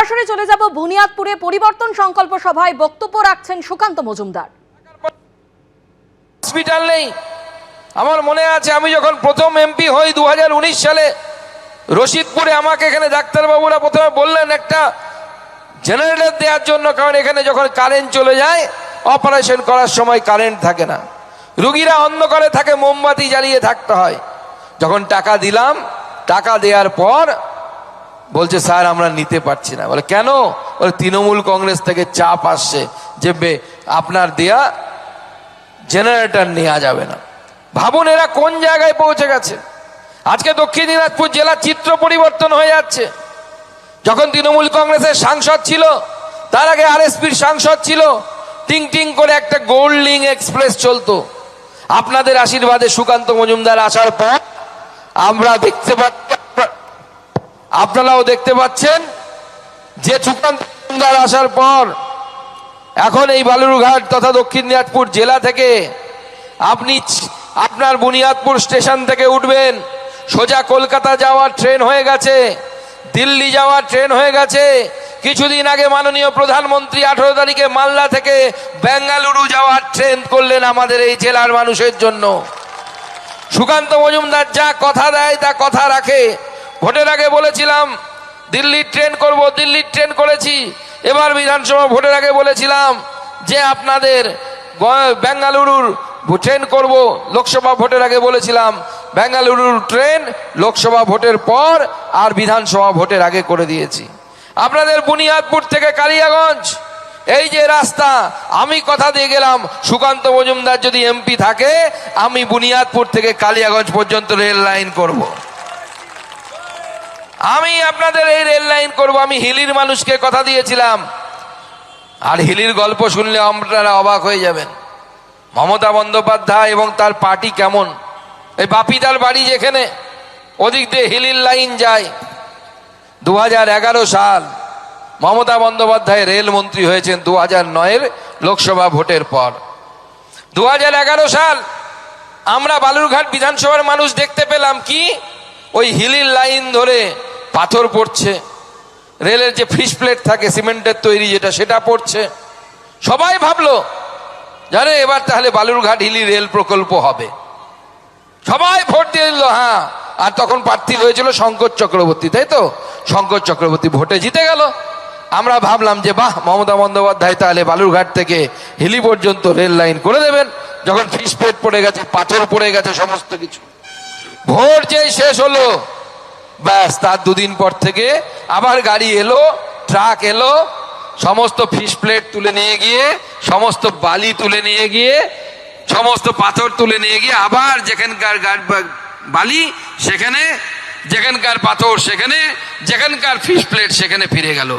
সরাসরি চলে যাব বুনিয়াদপুরে পরিবর্তন সংকল্প সভায় বক্তব্য রাখছেন সুকান্ত মজুমদার। হসপিটাল নেই। আমার মনে আছে আমি যখন প্রথম এমপি হই 2019 সালে রশিদপুরে, আমাকে এখানে ডাক্তারবাবুরা প্রথমে বললেন একটা জেনারেটর দেওয়ার জন্য, কারণ এখানে যখন কারেন্ট চলে যায় অপারেশন করার সময় কারেন্ট থাকে না, রুগীরা অন্ধকারে থাকে, মোমবাতি জ্বালিয়ে থাকতে হয়। যখন টাকা দিলাম, টাকা দেওয়ার পর বলছে স্যার আমরা নিতে পারছি না। বলে কেন? বলে তৃণমূল কংগ্রেস থেকে চাপ আসছে যে আপনার দেয়া জেনারেটর নেওয়া যাবে না। ভাবুন এরা কোন জায়গায় পৌঁছে গেছে। আজকে দক্ষিণ দিনাজপুর জেলার চিত্র পরিবর্তন হয়ে যাচ্ছে। যখন তৃণমূল কংগ্রেসের সাংসদ ছিল, তার আগে আরএসপির সাংসদ ছিল, টিং টিং করে একটা গোল্ড লিঙ্ক এক্সপ্রেস চলতো। আপনাদের আশীর্বাদে সুকান্ত মজুমদার আসার পর আমরা দেখতে পাচ্ছি, আপনারাও দেখতে পাচ্ছেন যে সুকান্ত মজুমদার আসার পর এখন এই বালুরঘাট তথা দক্ষিণ দিনাজপুর জেলা থেকে আপনি আপনার বুনিয়াদপুর স্টেশন থেকে উঠবেন, সোজা কলকাতা যাওয়ার ট্রেন হয়ে গেছে, দিল্লি যাওয়ার ট্রেন হয়ে গেছে। কিছুদিন আগে মাননীয় প্রধানমন্ত্রী 18 তারিখে মালদা থেকে বেঙ্গালুরু যাওয়ার ট্রেন করলেন আমাদের এই জেলার মানুষের জন্য। সুকান্ত মজুমদার যা কথা দেয় তা কথা রাখে। ভোটের আগে বলেছিলাম দিল্লির ট্রেন করব, দিল্লির ট্রেন করেছি। এবার বিধানসভা ভোটের আগে বলেছিলাম যে আপনাদের বেঙ্গালুরুর ট্রেন করব, লোকসভা ভোটের আগে বলেছিলাম বেঙ্গালুরুর ট্রেন লোকসভা ভোটের পর আর বিধানসভা ভোটের আগে করে দিয়েছি। আপনাদের বুনিয়াদপুর থেকে কালিয়াগঞ্জ এই যে রাস্তা, আমি কথা দিয়ে গেলাম সুকান্ত মজুমদার যদি এমপি থাকে আমি বুনিয়াদপুর থেকে কালিয়াগঞ্জ পর্যন্ত রেল লাইন করব। আমি আপনাদের এই রেল লাইন করব। আমি হিলির মানুষকে কথা দিয়েছিলাম, আর হিলির গল্প শুনলে আপনারা অবাক হয়ে যাবেন। মমতা বন্দ্যোপাধ্যায় এবং তার পার্টি কেমন। এই বাপিদার বাড়ি যেখানে, ওদিক দিয়ে হিলির লাইন যায়। 2011 সাল মমতা বন্দ্যোপাধ্যায় রেলমন্ত্রী হয়েছেন 2009-এর লোকসভা ভোটের পর। 2011 সাল আমরা বালুরঘাট বিধানসভার মানুষ দেখতে পেলাম কি, ওই হিলির লাইন ধরে পাথর পড়ছে, রেলের যে ফিস প্লেট থাকে সিমেন্টের তৈরি যেটা, সেটা পড়ছে। সবাই ভাবলো জানে এবার তাহলে বালুরঘাট হিলি রেল প্রকল্প হবে। সবাই ভোট দিয়ে দিল হ্যাঁ। আর তখন প্রার্থী হয়েছিল শঙ্কর চক্রবর্তী, তাই তো? শঙ্কর চক্রবর্তী ভোটে জিতে গেল। আমরা ভাবলাম যে বাহ, মমতা বন্দ্যোপাধ্যায় তাহলে বালুরঘাট থেকে হিলি পর্যন্ত রেল লাইন করে দেবেন। যখন ফিস প্লেট পড়ে গেছে, পাথর পড়ে গেছে, সমস্ত কিছু, ভোট যেই শেষ হলো ব্যাস তার দুদিন পর থেকে আবার গাড়ি এলো, ট্রাক এলো, সমস্ত ফিস প্লেট তুলে নিয়ে গিয়ে, সমস্ত বালি তুলে নিয়ে গিয়ে, সমস্ত পাথর তুলে নিয়ে গিয়ে আবার যেখানকার বালি সেখানে, যেখানকার পাথর সেখানে, যেখানকার ফিস প্লেট সেখানে ফিরে গেল।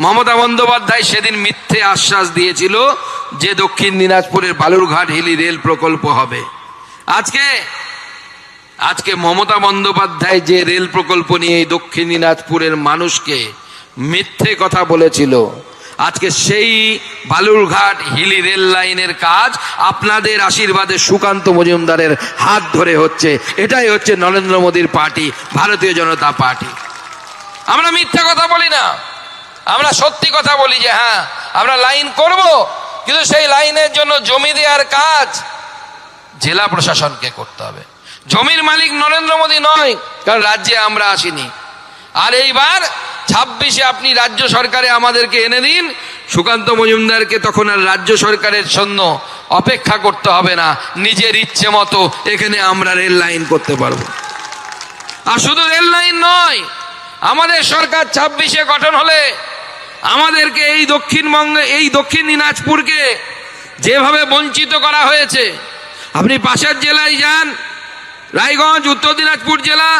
মমতা বন্দ্যোপাধ্যায় সেদিন মিথ্যে আশ্বাস দিয়েছিল যে দক্ষিণ দিনাজপুরের বালুরঘাট হিলি রেল প্রকল্প হবে। আজকে মমতা বন্দ্যোপাধ্যায় যে রেল প্রকল্প নিয়ে দক্ষিণ দিনাজপুরের মানুষকে মিথ্যে কথা বলেছিল, আজকে সেই বালুরঘাট হিলি রেল লাইনের কাজ আপনাদের আশীর্বাদে সুকান্ত মজুমদারের হাত ধরে হচ্ছে। এটাই হচ্ছে নরেন্দ্র মোদীর পার্টি, ভারতীয় জনতা পার্টি। আমরা মিথ্যা কথা বলি না, আমরা সত্যি কথা বলি যে হ্যাঁ আমরা লাইন করব, কিন্তু সেই লাইনের জন্য জমি দেওয়ার কাজ জেলা প্রশাসনকে করতে হবে। জমির মালিক নরেন্দ্র মোদী নয়, কারণ রাজ্যে আমরা আসিনি। আর এইবার 26-এ আপনি রাজ্য সরকারে আমাদেরকে এনে দিন, সুকান্ত মজুমদারকে তখন আর রাজ্য সরকারের জন্য অপেক্ষা করতে হবে না, নিজের ইচ্ছে মতো এখানে আমরা রেল লাইন করতে পারবো। আর শুধু রেল লাইন নয়, আমাদের সরকার 26-এ গঠন হলে আমাদেরকে এই দক্ষিণবঙ্গে, এই দক্ষিণ দিনাজপুরকে যেভাবে বঞ্চিত করা হয়েছে, আপনি পাশের জেলায় যান, রায়গঞ্জ উত্তর দিনাজপুর জেলা,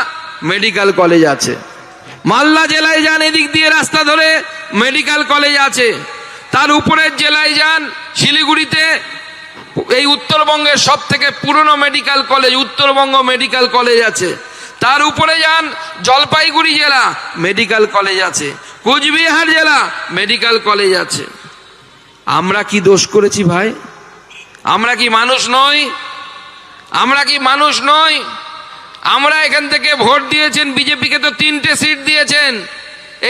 মেডিকেল কলেজ আছে। মালদা জেলায় যান, এদিক দিয়ে রাস্তা ধরে মেডিকেল কলেজ আছে। তার উপরের জেলায় যান, শিলিগুড়িতে এই উত্তরবঙ্গের সব থেকে পুরনো medical college Uttarbanga medical college আছে। তার উপরে যান, জলপাইগুড়ি জেলা, মেডিকেল কলেজ আছে। কোচবিহার জেলা, মেডিকেল কলেজ আছে। আমরা কি দোষ করেছি ভাই? আমরা কি মানুষ নই? আমরা কি মানুষ নই? আমরা এখান থেকে ভোট দিয়েছেন বিজেপিকে, তো 3টে সিট দিয়েছেন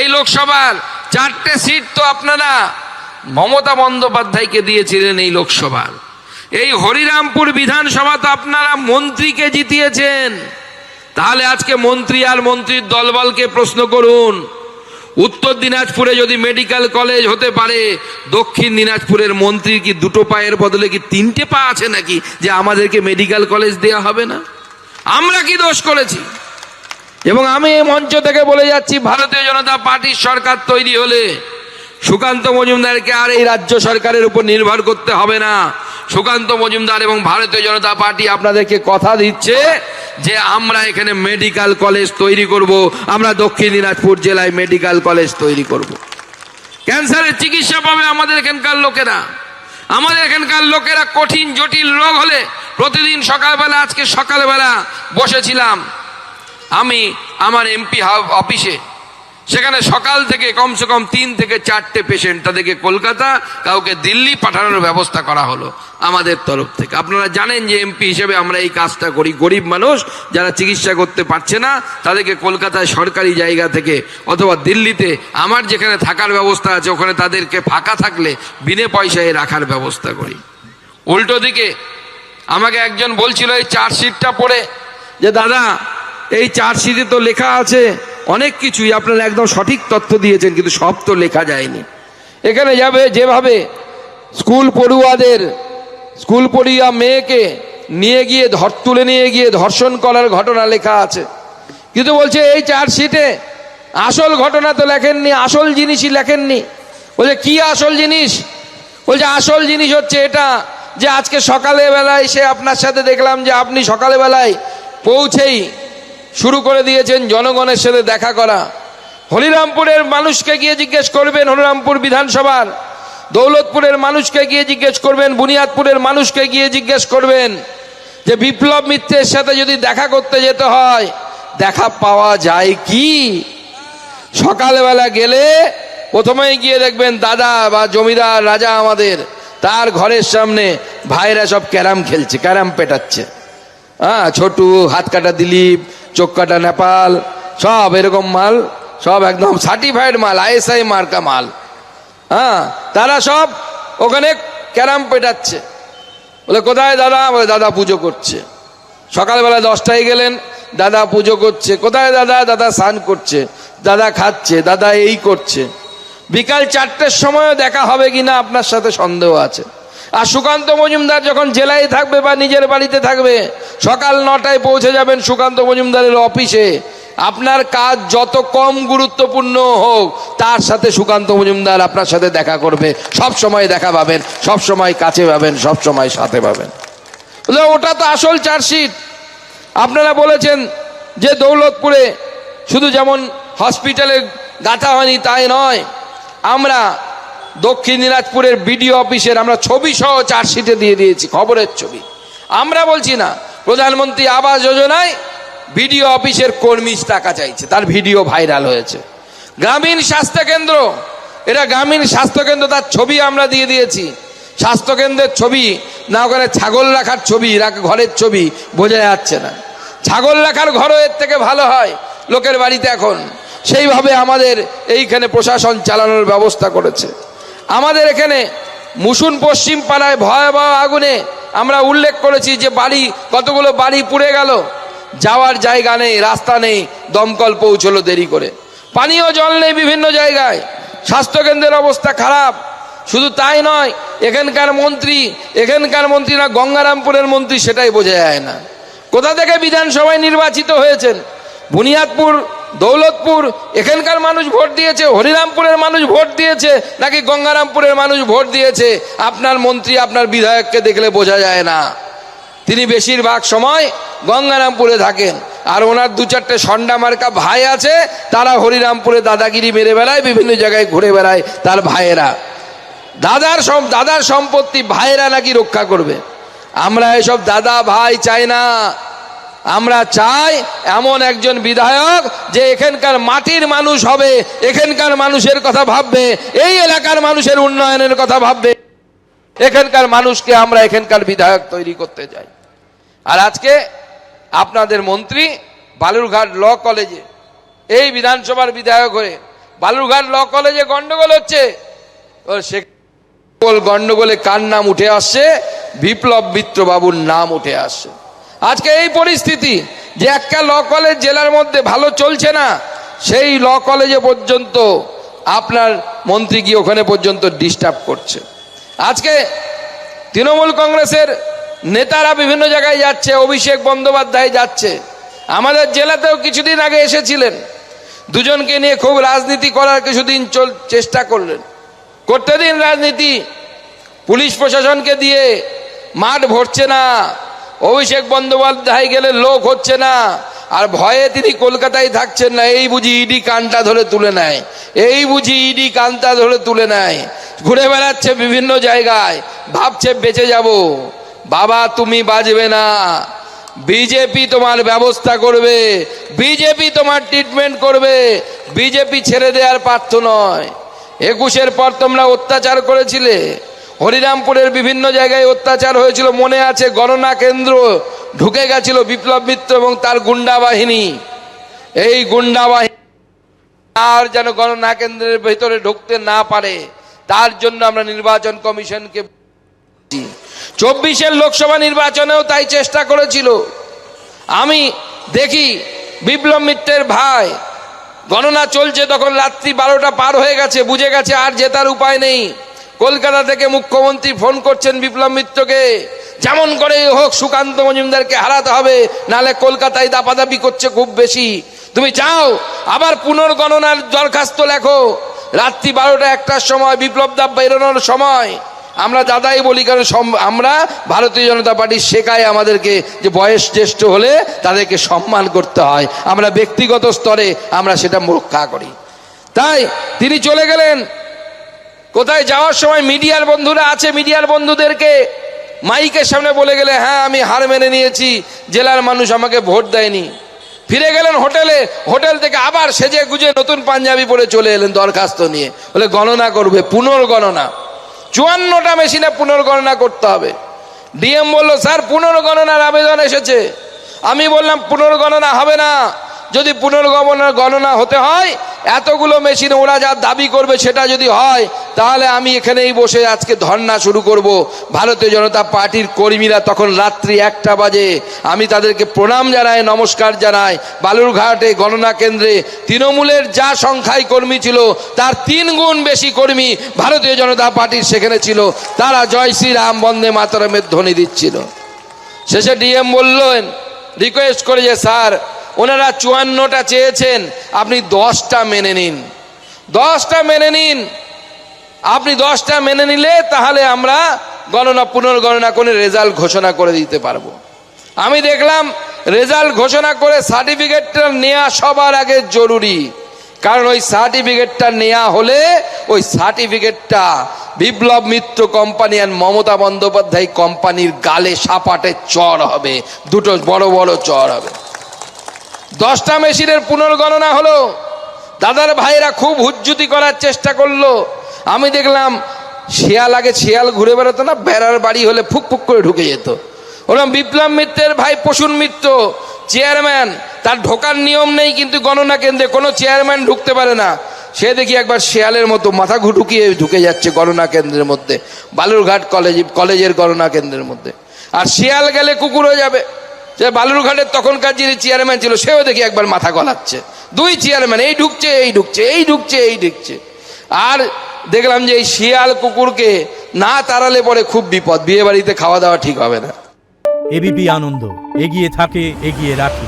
এই লোকসভার। 4টে সিট তো আপনারা মমতা বন্দ্যোপাধ্যায়কে দিয়েছিলেন এই লোকসভার। এই হরিরামপুর বিধানসভা তো আপনারা মন্ত্রীকে জিতিয়েছেন। তাহলে আজকে মন্ত্রী আর মন্ত্রীর দলবলকে প্রশ্ন করুন, উত্তর দিনাজপুরে যদি মেডিকেল কলেজ হতে পারে, দক্ষিণ দিনাজপুরের মন্ত্রীর কি দুটো পায়ের বদলে কি 3টে পা আছে নাকি যে আমাদেরকে মেডিকেল কলেজ দেয়া হবে না? আমরা কি দোষ করেছি? এবং আমি এই মঞ্চ থেকে বলে যাচ্ছি, ভারতীয় জনতা পার্টির সরকার তৈরি হলে সুকান্ত মজুমদারকে আর এই রাজ্য সরকারের উপর নির্ভর করতে হবে না। সুকান্ত মজুমদার এবং ভারতীয় জনতা পার্টি আপনাদেরকে কথা দিচ্ছে যে আমরা এখানে মেডিকেল কলেজ তৈরি করব, আমরা দক্ষিণ দিনাজপুর জেলায় মেডিকেল কলেজ তৈরি করব। ক্যান্সারের চিকিৎসা পাবে আমাদের এখানকার লোকেরা। আমাদের এখানকার লোকেরা কঠিন জটিল রোগ হলে প্রতিদিন সকালবেলা, আজকে সকালবেলা বসেছিলাম আমি আমার এমপি অফিসে, সেখানে সকাল থেকে কমসে কম 3 থেকে 4টে পেশেন্ট, তাদেরকে কলকাতা, কাউকে দিল্লি পাঠানোর ব্যবস্থা করা হলো আমাদের তরফ থেকে। আপনারা জানেন যে এমপি হিসেবে আমরা এই কাজটা করি। গরিব মানুষ যারা চিকিৎসা করতে পারছে না তাদেরকে কলকাতায় সরকারি জায়গা থেকে অথবা দিল্লিতে আমার যেখানে থাকার ব্যবস্থা আছে ওখানে তাদেরকে ফাঁকা থাকলে বিনে পয়সায় রাখার ব্যবস্থা করি। উল্টো দিকে আমাকে একজন বলছিল এই চার্জশিটটা পড়ে যে দাদা এই চার্জশিটে তো লেখা আছে অনেক কিছুই, আপনারা একদম সঠিক তথ্য দিয়েছেন, কিন্তু সব তো লেখা যায়নি। এখানে যাবে যেভাবে স্কুল পড়ুয়া মেয়েকে নিয়ে গিয়ে তুলে নিয়ে গিয়ে ধর্ষণ করার ঘটনা লেখা আছে, কিন্তু বলছে এই চার্জশিটে আসল ঘটনা তো লেখেননি, আসল জিনিসই লেখেননি। বলছে কি আসল জিনিস? বলছে আসল জিনিস হচ্ছে এটা যে আজকে সকালে বেলায় সে আপনার সাথে দেখলাম যে আপনি সকালে বেলায় পৌঁছেই শুরু করে দিয়েছেন জনগণের সাথে দেখা করা। হরিরামপুরের মানুষকে গিয়ে জিজ্ঞেস করবেন, হরিরামপুর বিধানসভার দৌলতপুরের মানুষকে গিয়ে জিজ্ঞেস করবেন, বুনিয়াদপুরের মানুষকে গিয়ে জিজ্ঞেস করবেন যে বিপ্লব মিত্রের সাথে যদি দেখা করতে যেতে হয় দেখা পাওয়া যায় কি? সকালবেলা গেলে প্রথমেই গিয়ে দেখবেন দাদা বা জমিদার রাজা আমাদের, তার ঘরের সামনে ভাইরা সব ক্যারাম খেলছে, ক্যারাম পেটাচ্ছে। ছোটু, হাত কাটা দিলীপ, চোখ কাটা নেপাল, সব এরকম মাল, সব একদম সার্টিফাইড মাল, ISI মার্কা মাল। তারা সব ওখানে ক্যারাম পেটাচ্ছে। বলে কোথায় দাদা? বলে দাদা পুজো করছে। সকালবেলা 10টায় গেলেন, দাদা পুজো করছে। কোথায় দাদা? দাদা স্নান করছে, দাদা খাচ্ছে, দাদা এই করছে। বিকাল 4টের সময়ও দেখা হবে কিনা আপনার সাথে সন্দেহ আছে। আর সুকান্ত মজুমদার যখন জেলায় থাকবে বা নিজের বাড়িতে থাকবে, সকাল 9টায় পৌঁছে যাবেন সুকান্ত মজুমদারের অফিসে। আপনার কাজ যত কম গুরুত্বপূর্ণ হোক, তার সাথে সুকান্ত মজুমদার আপনার সাথে দেখা করবে। সব সময় দেখা পাবেন, সব সময় কাছে পাবেন, সব সময় সাথে পাবেন। ওটা তো আসল চার্জশিট। আপনারা বলেছেন যে দৌলতপুরে শুধু যেমন হসপিটালে গাঁথা হয়নি তাই নয়, আমরা দক্ষিণ দিনাজপুরের বিডিও অফিসের আমরা ছবি সহ চার্জশিটে দিয়ে দিয়েছি, খবরের ছবি। আমরা বলছি না, প্রধানমন্ত্রী আবাস যোজনায় বিডিও অফিসের কর্মী টাকা চাইছে, তার ভিডিও ভাইরাল হয়েছে। গ্রামীণ স্বাস্থ্যকেন্দ্র, এটা গ্রামীণ স্বাস্থ্যকেন্দ্র, তার ছবি আমরা দিয়ে দিয়েছি। স্বাস্থ্যকেন্দ্রের ছবি না, ওখানে ছাগল রাখার ছবি, ঘরের ছবি বোঝা যাচ্ছে না। ছাগল রাখার ঘরও এর থেকে ভালো হয় লোকের বাড়িতে এখন। সেইভাবে আমাদের এইখানে প্রশাসন চালানোর ব্যবস্থা করেছে। আমাদের এখানে মুসুন পশ্চিম পাড়ায় ভয়াবহ আগুনে আমরা উল্লেখ করেছি যে কতগুলো বাড়ি পুড়ে গেল, যাওয়ার জায়গা নেই, রাস্তা নেই, দমকল পৌঁছলো দেরি করে, পানীয় জল নেই বিভিন্ন জায়গায়, স্বাস্থ্যকেন্দ্রের অবস্থা খারাপ। শুধু তাই নয়, এখানকার মন্ত্রী না গঙ্গারামপুরের মন্ত্রী সেটাই বোঝা যায় না। কোথা থেকে বিধানসভায় নির্বাচিত হয়েছেন? বুনিয়াদপুর, দৌলতপুর এখানকার মানুষ ভোট দিয়েছে, হরিরামপুরের মানুষ ভোট দিয়েছে, নাকি গঙ্গারামপুরের মানুষ ভোট দিয়েছে? আপনার মন্ত্রী, আপনার বিধায়ককে দেখলে বোঝা যায় না। তিনি বেশিরভাগ সময় গঙ্গারামপুরে থাকেন, আর ওনার 2-4টে সন্ডা মার্কা ভাই আছে, তারা হরিরামপুরে দাদাগিরি মেরে বেড়ায়, বিভিন্ন জায়গায় ঘুরে বেড়ায় তার ভাইয়েরা। দাদার সম্পত্তি ভাইয়েরা নাকি রক্ষা করবে। আমরা এসব দাদা ভাই চাই না। আমরা চাই এমন একজন বিধায়ক যে এখানকার মাটির মানুষ হবে, এখানকার মানুষের কথা ভাববে, এই এলাকার মানুষের উন্নয়নের কথা ভাববে। এখানকার মানুষকে আমরা এখানকার বিধায়ক তৈরি করতে চাই। আর আজকে আপনাদের মন্ত্রী বালুরঘাট ল কলেজে এই বিধানসভার বিধায়ক হয়ে বালুরঘাট ল কলেজে গন্ডগোল হচ্ছে, সে গন্ডগোলে কার নাম উঠে আসছে? বিপ্লব মিত্র বাবুর নাম উঠে আসছে। আজকে এই পরিস্থিতি যে একটা ল কলেজ জেলার মধ্যে ভালো চলছে না, সেই ল কলেজে পর্যন্ত আপনার মন্ত্রী গিয়ে ওখানে পর্যন্ত ডিস্টার্ব করছে। আজকে তৃণমূল কংগ্রেসের নেতারা বিভিন্ন জায়গায় যাচ্ছে, অভিষেক বন্দ্যোপাধ্যায় যাচ্ছে, আমাদের জেলাতেও কিছুদিন আগে এসেছিলেন, দুজনকে নিয়ে খুব রাজনীতি করার কিছুদিন চেষ্টা করলেন, করতে দিন রাজনীতি। পুলিশ প্রশাসনকে দিয়ে মাঠ ভরছে না, অভিষেক বন্দ্যোপাধ্যায় গেলে লোক হচ্ছে না, আর ভয়ে তিনি কলকাতায় থাকছেন না, এই বুঝি ইডি কানটা ধরে তুলে নেয়, এই বুঝি ইডি কানটা ধরে তুলে নেয়, ঘুরে বেড়াচ্ছে বিভিন্ন জায়গায়, ভাবছে বেঁচে যাব। বাবা তুমি বাঁচবে না, বিজেপি তোমার ব্যবস্থা করবে, বিজেপি তোমার ট্রিটমেন্ট করবে, বিজেপি ছেড়ে দেওয়ার পার্থ নয়। 21-এর পর তোমরা অত্যাচার করেছিলে, হরিরামপুরের বিভিন্ন জায়গায় অত্যাচার হয়েছিল, মনে আছে? গণনা কেন্দ্র ঢুকে গেছিল বিপ্লব মিত্র এবং তার গুন্ডা বাহিনী। এই গুন্ডা বাহিনী আর যেন গণনা কেন্দ্রের ভেতরে ঢুকতে না পারে, তার জন্য আমরা নির্বাচন কমিশনকে 24-এর লোকসভা নির্বাচনেও তাই চেষ্টা করেছিল। আমি দেখি বিপ্লব মিত্রের ভাই, গণনা চলছে তখন রাত্রি 12টা পার হয়ে গেছে, বুঝে গেছে আর জেতার উপায় নেই। কলকাতা থেকে মুখ্যমন্ত্রী ফোন করছেন বিপ্লব মিত্রকে, যেমন করে হোক সুকান্ত মজুমদারকে হারাতে হবে, নাহলে কলকাতায় দাপাদাপি করছে খুব বেশি, তুমি যাও আবার পুনর্গণনার দরখাস্ত লেখো। রাত্রি 12টা 1টার সময় বিপ্লব দা বেরোনোর সময় আমরা দাদাই বলি, কারণ আমরা ভারতীয় জনতা পার্টি শেখায় আমাদেরকে যে বয়স জ্যেষ্ঠ হলে তাদেরকে সম্মান করতে হয়, আমরা ব্যক্তিগত স্তরে আমরা সেটা রক্ষা করি। তাই তিনি চলে গেলেন। কোথায় যাওয়ার সময় মিডিয়ার বন্ধুরা আছে, মিডিয়ার বন্ধুদেরকে মাইকের সামনে বলে গেলে, হ্যাঁ আমি হার মেনে নিয়েছি, জেলার মানুষ আমাকে ভোট দেয়নি। ফিরে গেলেন হোটেলে, হোটেল থেকে আবার সেজে গুজে নতুন পাঞ্জাবি পরে চলে এলেন দরখাস্ত নিয়ে, বলে গণনা করবে, পুনর্গণনা। 54টা মেশিনে পুনর্গণনা করতে হবে। ডিএম বলল, স্যার পুনর্গণনার আবেদন এসেছে। আমি বললাম পুনর্গণনা হবে না, যদি পুনর্গণনা হতে হয় এতগুলো মেশিন ওরা যা দাবি করবে সেটা যদি হয়, তাহলে আমি এখানেই বসে আজকে ধর্ণা শুরু করব। ভারতীয় জনতা পার্টির কর্মীরা তখন রাত্রি 1টা বাজে, আমি তাদেরকে প্রণাম জানাই, নমস্কার জানাই। বালুরঘাটে গণনা কেন্দ্রে তৃণমূলের যা সংখ্যায় কর্মী ছিল তার 3 গুণ বেশি কর্মী ভারতীয় জনতা পার্টির সেখানে ছিল, তারা জয় শ্রীরাম বন্দে মাতরমের ধ্বনি দিচ্ছিল। শেষে ডিএম বললেন, রিকোয়েস্ট করে যে স্যার ওনারা 54টা চেয়েছেন, আপনি 10টা মেনে নিন, 10টা মেনে নিন, আপনি 10টা মেনে নিলে তাহলে আমরা পুনর্গণনা করে রেজাল্ট ঘোষণা করে দিতে পারবো। আমি দেখলাম রেজাল্ট ঘোষণা করে সার্টিফিকেটটা নেওয়া সবার আগে জরুরি, কারণ ওই সার্টিফিকেটটা নেওয়া হলে ওই সার্টিফিকেটটা বিপ্লব মিত্র কোম্পানি আর মমতা বন্দ্যোপাধ্যায় কোম্পানির গালে সাপাটে চড় হবে, দুটো বড় বড় চড় হবে। 10টা মেশিনের পুনর্গণনা হলো, দাদার ভাইরা খুব হুজ্জুতি করার চেষ্টা করলো। আমি দেখলাম শিয়াল, আগে শিয়াল ঘুরে বেড়াতো না, বেড়ার বাড়ি হলে ফুক ফুক করে ঢুকে যেত, ওরকম বিপ্লব মিত্রের ভাই প্রসূন মিত্র চেয়ারম্যান, তার ঢোকার নিয়ম নেই, কিন্তু গণনা কেন্দ্রে কোনো চেয়ারম্যান ঢুকতে পারে না, সে দেখি একবার শিয়ালের মতো মাথা ঢুকিয়ে ঢুকে যাচ্ছে গণনা কেন্দ্রের মধ্যে, বালুরঘাট কলেজের গণনা কেন্দ্রের মধ্যে। আর শিয়াল গেলে কুকুর হয়ে যাবে, যে বালুরঘাটের তখনকার যিনি চেয়ারম্যান ছিল সেও দেখি একবার মাথা গলাচ্ছে, 2 চেয়ারম্যান এই ঢুকছে এই ঢুকছে এই ঢুকছে এই ঢুকছে। আর দেখলাম যে এই শিয়াল কুকুরকে না তাড়ালে পরে খুব বিপদ, বিয়ে বাড়িতে খাওয়া দাওয়া ঠিক হবে না। এবিপি আনন্দ এগিয়ে থাকে, এগিয়ে রাখে।